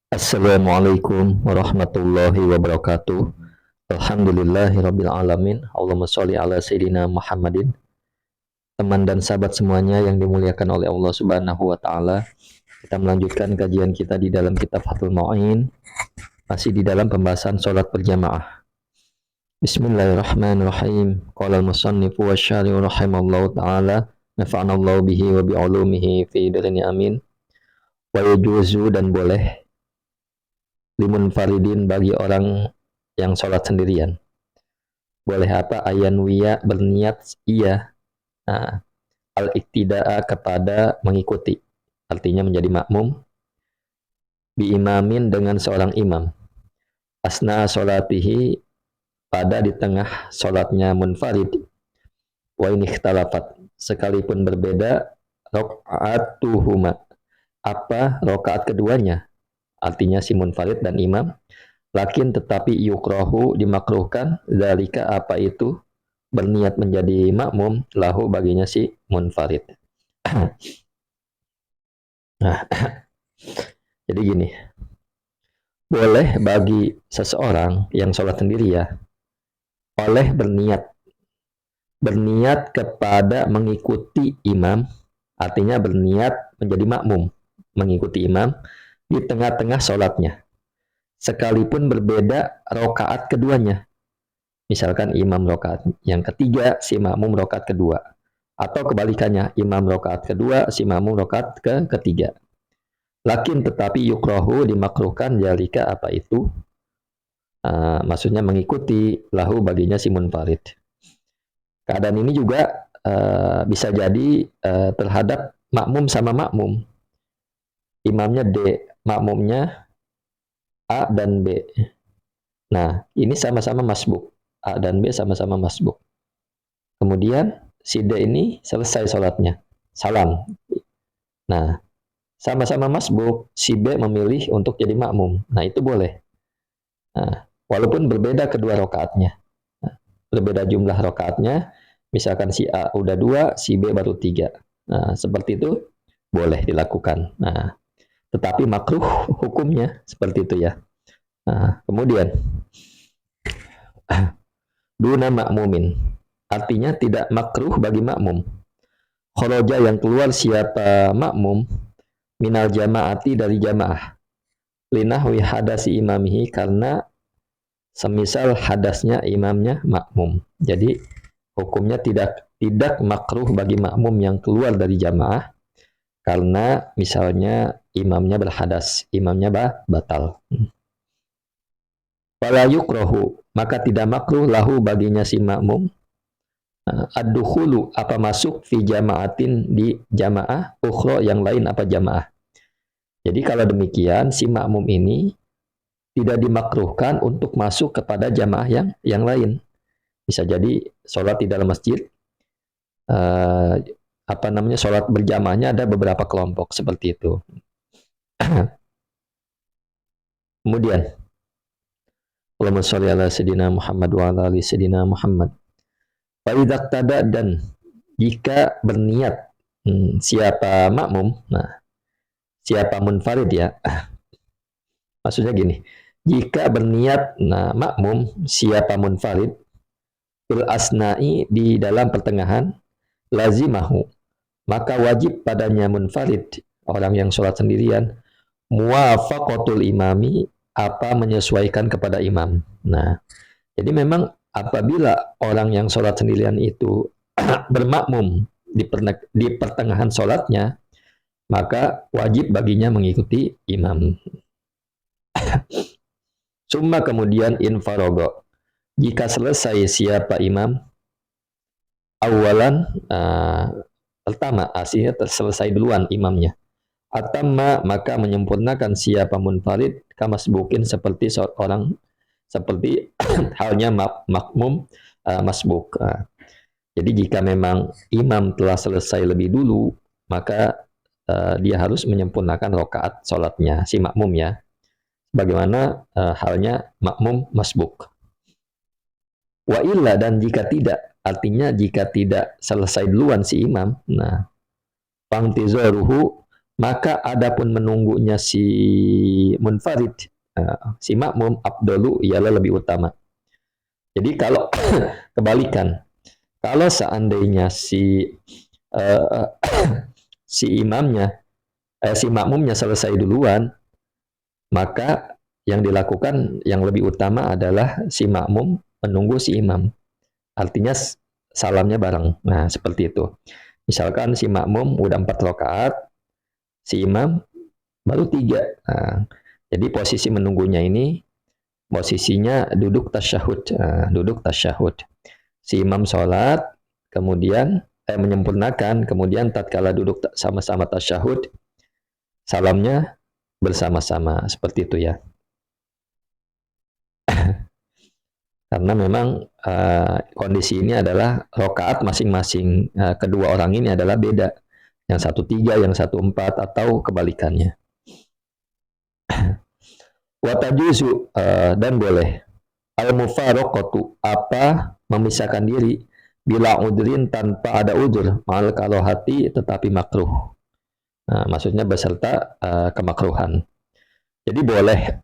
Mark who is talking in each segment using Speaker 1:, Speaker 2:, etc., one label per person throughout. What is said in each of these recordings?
Speaker 1: Assalamualaikum warahmatullahi wabarakatuh. Alhamdulillahirabbil alamin. Allahumma sholli ala sayidina Muhammadin. Teman dan sahabat semuanya yang dimuliakan oleh Allah Subhanahu wa taala. Kita melanjutkan kajian kita di dalam kitab Fathul Mu'in, masih di dalam pembahasan salat berjamaah. Bismillahirrahmanirrahim. Qala al-musannifu wasyari'u rahimallahu taala, nafa'anallahu bihi wa bi'ulumihi fi darini amin. Wa yajuzu, dan boleh, limun faridin, bagi orang yang sholat sendirian. Boleh apa? Ayan wiya, berniat iya, nah, al-iktida'a, kepada mengikuti, artinya menjadi makmum, bi imamin, dengan seorang imam, asna sholatihi, pada di tengah sholatnya munfarid, wa ini ikhtalafat, sekalipun berbeda, rok'atuhuma, apa rokaat keduanya, artinya si munfarid dan imam, lakin tetapi yukrohu, dimakruhkan, zalika, apa itu, berniat menjadi makmum, lahu, baginya si munfarid. Nah, jadi gini, boleh bagi seseorang yang sholat sendiri ya, oleh berniat kepada mengikuti imam, artinya berniat menjadi makmum, mengikuti imam di tengah-tengah sholatnya, sekalipun berbeda rokaat keduanya. Misalkan imam rokaat yang ketiga, si makmum rokaat kedua. Atau kebalikannya, imam rokaat kedua, si makmum rokaat ketiga. Lakin tetapi yukrohu, dimakruhkan, jalika, apa itu, maksudnya mengikuti, lahu, baginya si munfarid. Keadaan ini juga bisa jadi terhadap makmum sama makmum. Imamnya D, makmumnya A dan B. Nah, ini sama-sama masbuk. A dan B sama-sama masbuk. Kemudian si D ini selesai sholatnya, salam. Nah, sama-sama masbuk, si B memilih untuk jadi makmum. Nah, itu boleh. Nah, walaupun berbeda kedua rokaatnya. Nah, berbeda jumlah rokaatnya, misalkan si A udah 2, si B baru 3. Nah, seperti itu boleh dilakukan. Nah, tetapi makruh hukumnya seperti itu ya. Nah, kemudian duna makmumin, artinya tidak makruh bagi makmum. Khoroja, yang keluar siapa makmum, minal jamaati, dari jamaah, linahwi hadasi imamihi, karena semisal hadasnya imamnya makmum. Jadi hukumnya tidak makruh bagi makmum yang keluar dari jamaah karena misalnya imamnya berhadas, imamnya batal. Fala yukrohu, maka tidak makruh lahu, baginya si makmum, ad-dukhulu, apa masuk, fi jamaatin, di jamaah, ukhro, yang lain, apa jamaah. Jadi kalau demikian, si makmum ini tidak dimakruhkan untuk masuk kepada jamaah yang lain. Bisa jadi sholat di dalam masjid, sholat berjamaahnya ada beberapa kelompok seperti itu. Kemudian, Allahumma sholli ala sayyidina Muhammad wa ala ali sayyidina Muhammad. Faidak tada, dan jika berniat siapa makmum, nah siapa munfarid ya, maksudnya gini, jika berniat makmum siapa munfarid, fil asna'i, di dalam pertengahan, lazimahu, maka wajib padanya munfarid, orang yang sholat sendirian, muwafaqatul imami, apa menyesuaikan kepada imam. Nah, jadi memang apabila orang yang sholat sendirian itu bermakmum di pertengahan sholatnya, maka wajib baginya mengikuti imam. Summa, kemudian, infarogo, jika selesai siapa imam, awalan, pertama, aslinya selesai duluan imamnya, atamma, maka menyempurnakan siapa munfarid, kamasbukin, seperti seorang, seperti halnya makmum masbuk. Jadi jika memang imam telah selesai lebih dulu, maka dia harus menyempurnakan rokaat sholatnya, si makmum ya. Bagaimana halnya makmum masbuk. Wa illa, dan jika tidak, artinya jika tidak selesai duluan si imam, nah, fangtizoruhu, Maka adapun menunggunya si munfarid, si makmum, afdalu ialah lebih utama. Jadi kalau kebalikan, kalau seandainya uh, si imamnya, si makmumnya selesai duluan, maka yang dilakukan yang lebih utama adalah si makmum menunggu si imam. Artinya salamnya bareng. Nah, seperti itu. Misalkan si makmum udah 4 rakaat, si imam baru 3. Nah, jadi posisi menunggunya ini posisinya duduk tasyahud. Nah, duduk tasyahud. Si imam sholat, kemudian menyempurnakan, kemudian tatkala duduk sama-sama tasyahud, salamnya bersama-sama. Seperti itu ya. Karena memang kondisi ini adalah rokaat masing-masing kedua orang ini adalah beda. Yang satu 3, yang satu 4, atau kebalikannya. Watajuzu dan boleh al-mufaraqatu apa memisahkan diri bila udrin tanpa ada udur mal kalau hati tetapi makruh. Nah, maksudnya beserta kemakruhan. Jadi boleh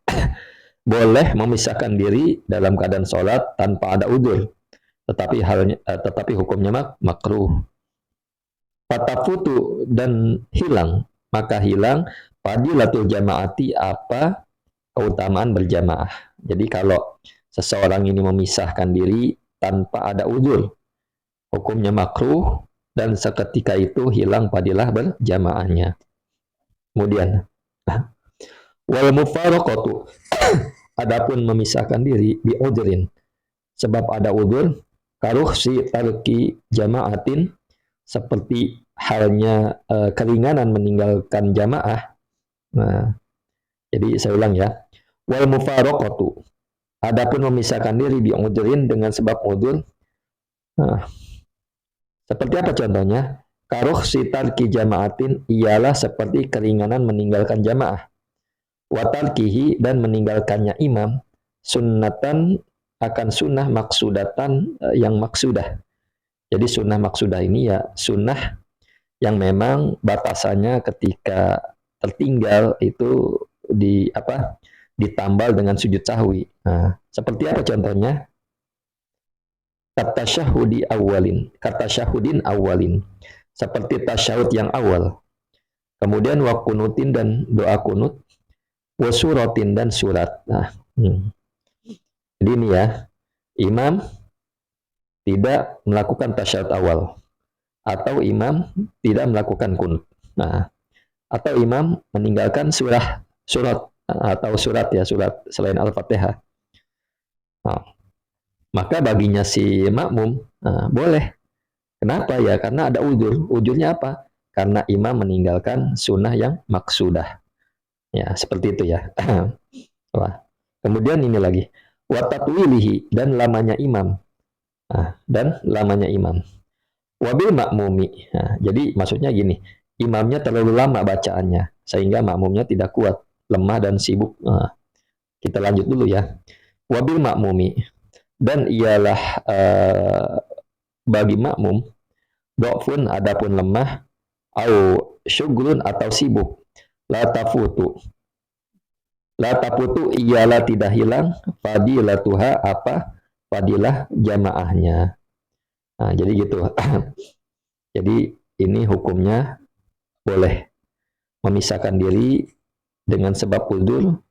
Speaker 1: boleh memisahkan diri dalam keadaan sholat tanpa ada udur, tetapi hukumnya makruh. Fatafutu dan hilang, maka hilang fadilatul jamaati apa keutamaan berjamaah. Jadi kalau seseorang ini memisahkan diri tanpa ada udzur, hukumnya makruh dan seketika itu hilang fadilah berjamaahnya. Kemudian wal mufaraqatu adapun memisahkan diri bi udhrin sebab ada udzur karuhsi tarki jamaatin seperti halnya keringanan meninggalkan jamaah. Nah, jadi saya ulang ya. Wal mufaraqatu adapun memisahkan diri bi udhrin dengan sebab udzur. Nah, seperti apa contohnya? Karuhsi tarki jamaatin ialah seperti keringanan meninggalkan jamaah. Watarkihi dan meninggalkannya imam sunnatan akan sunnah maksudatan yang maksudah. Jadi sunnah maksudah ini ya sunnah yang memang batasannya ketika tertinggal itu ditambal dengan sujud sahwi. Nah, seperti apa contohnya? Kata syahudin awalin. Seperti tasyahud yang awal. Kemudian wa kunutin dan doa kunut, wa suratin dan surat. Nah, jadi ini ya, imam tidak melakukan tasyahud awal atau imam tidak melakukan kunut. Nah, atau imam meninggalkan surat atau surat selain Al-Fatihah. Nah, maka baginya si makmum boleh. Kenapa ya? Karena ada ujur. Ujurnya apa? Karena imam meninggalkan sunnah yang maksudah. Ya, seperti itu ya. Wah. Kemudian ini lagi. Watatwilihi dan lamanya imam. Dan lamanya imam. Wabil makmumi. Nah, jadi maksudnya gini. Imamnya terlalu lama bacaannya. Sehingga makmumnya tidak kuat. Lemah dan sibuk. Nah, kita lanjut dulu ya. Wabil makmumi. Dan ialah bagi makmum dhafun adapun lemah au syughlun atau sibuk la tafutu ialah tidak hilang fadilatuha apa fadilah jamaahnya. Nah, jadi gitu. Jadi ini hukumnya boleh memisahkan diri dengan sebab udzur.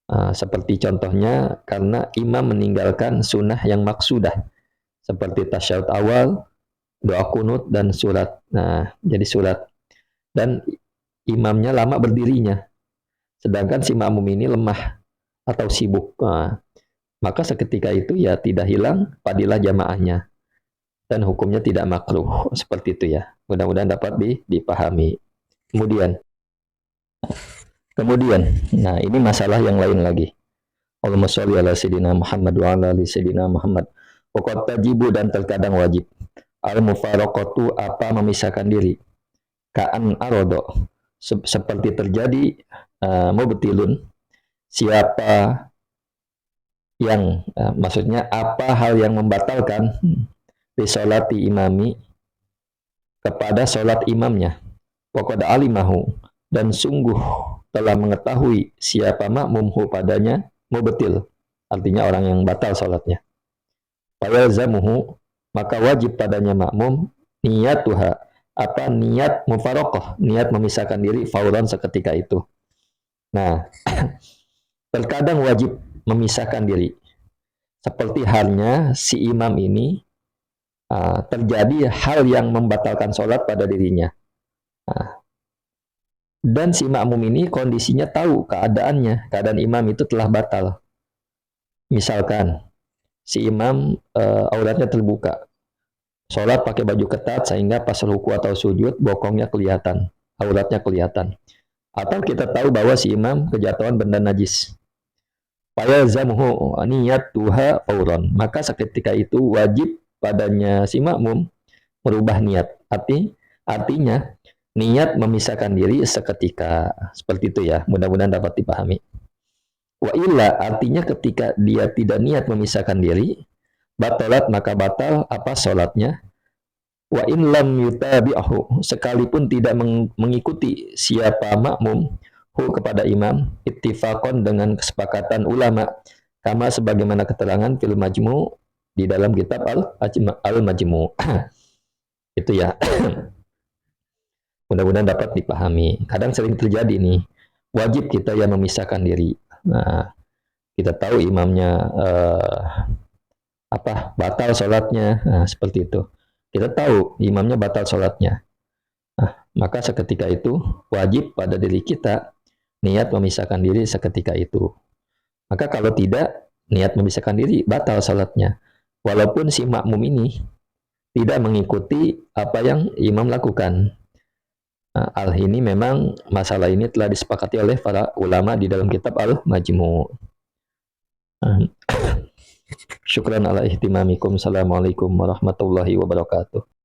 Speaker 1: Seperti contohnya karena imam meninggalkan sunnah yang maksudah seperti tasyahud awal, doa kunut dan surat. Nah, jadi surat dan imamnya lama berdirinya, sedangkan si makmum ini lemah atau sibuk. Nah, maka seketika itu ya tidak hilang fadilah jamaahnya dan hukumnya tidak makruh. Seperti itu ya. Mudah-mudahan dapat dipahami. Kemudian, nah ini masalah yang lain lagi. Allahumma sholli ala sayyidina Muhammad wa ala ali sayyidina Muhammad. Waqad tajibu dan terkadang wajib. Al-mufaraqatu apa memisahkan diri. Ka'an arodo seperti terjadi mubtilun siapa yang maksudnya apa hal yang membatalkan di sholati imami kepada sholat imamnya. Waqad alimahu dan sungguh telah mengetahui siapa makmumhu padanya mubetil, artinya orang yang batal salatnya. Fayalzamuhu, maka wajib padanya makmum niyatuha, apa niat mufarokoh, niat memisahkan diri fauran seketika itu. Nah, terkadang wajib memisahkan diri, seperti halnya si imam ini terjadi hal yang membatalkan sholat pada dirinya. Dan si makmum ini kondisinya tahu keadaannya, keadaan imam itu telah batal. Misalkan si imam auratnya terbuka, sholat pakai baju ketat sehingga pas ruku atau sujud bokongnya kelihatan, auratnya kelihatan. Atau kita tahu bahwa si imam kejatuhan benda najis. Fayalzamuhu niyat tuha fauron. Maka seketika itu wajib padanya si makmum merubah niat. Artinya niat memisahkan diri seketika. Seperti itu ya, mudah-mudahan dapat dipahami. Wa illa artinya ketika dia tidak niat memisahkan diri, batalat maka batal apa sholatnya. Wa in lam yutabi'ahu, sekalipun tidak mengikuti siapa makmum hu kepada imam, ittifaqan dengan kesepakatan ulama, kama sebagaimana keterangan fil majmu di dalam kitab al-majmu. Itu ya. Mudah-mudahan dapat dipahami. Kadang sering terjadi nih, wajib kita yang memisahkan diri. Nah, kita tahu imamnya batal sholatnya, nah, seperti itu. Kita tahu imamnya batal sholatnya. Nah, maka seketika itu wajib pada diri kita niat memisahkan diri seketika itu. Maka kalau tidak niat memisahkan diri, batal sholatnya. Walaupun si makmum ini tidak mengikuti apa yang imam lakukan. Nah, ini memang masalah ini telah disepakati oleh para ulama di dalam kitab al-majmu. Syukran ala ihtimamikum. Assalamualaikum warahmatullahi wabarakatuh.